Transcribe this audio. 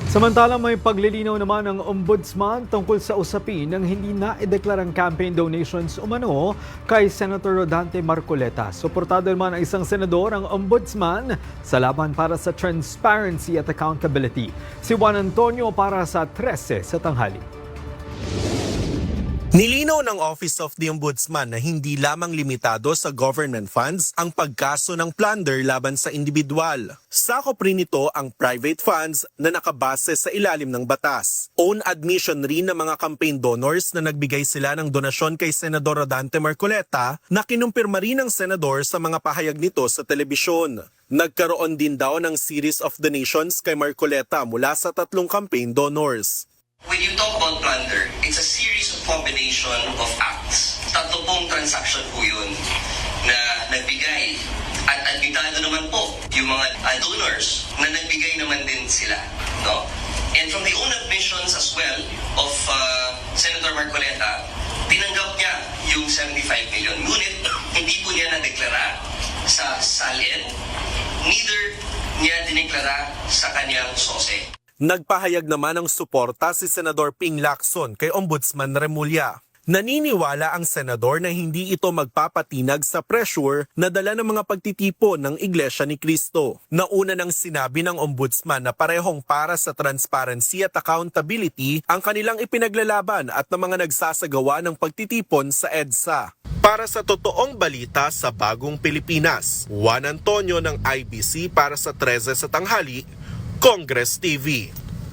Samantalang may paglilinaw naman ng ombudsman tungkol sa usapin ng hindi naideklarang campaign donations umano kay Senator Rodante Marcoleta. Suportado naman ang isang senador ang ombudsman sa laban para sa transparency at accountability. Si Juan Antonio para sa 13 sa tanghali. Nilinaw ng Office of the Ombudsman na hindi lamang limitado sa government funds ang pagkaso ng plunder laban sa individual. Sakop rin nito ang private funds na nakabase sa ilalim ng batas. Own admission rin ng mga campaign donors na nagbigay sila ng donasyon kay Senador Rodante Marcoleta na kinumpirma rin ng senador sa mga pahayag nito sa telebisyon. Nagkaroon din daw ng series of donations kay Marcoleta mula sa 3 campaign donors. When you talk about plunder, it's a series of combination of acts. 3 pong transaction po yun na nagbigay. At admitado naman po yung mga donors na nagbigay naman din sila. No? And from the own admissions as well of Senator Marcoleta, tinanggap niya yung 75 million. Ngunit hindi po niya nadeklara sa SALN, neither niya dineklara sa kanyang SOSE. Nagpahayag naman ng suporta si Senador Ping Lacson kay Ombudsman Remulla. Naniniwala ang senador na hindi ito magpapatinag sa pressure na dala ng mga pagtitipon ng Iglesia ni Cristo. Nauna nang sinabi ng ombudsman na parehong para sa transparency at accountability ang kanilang ipinaglalaban at ng mga nagsasagawa ng pagtitipon sa EDSA. Para sa totoong balita sa Bagong Pilipinas, Juan Antonio ng IBC para sa 13 sa tanghali, Congress TV.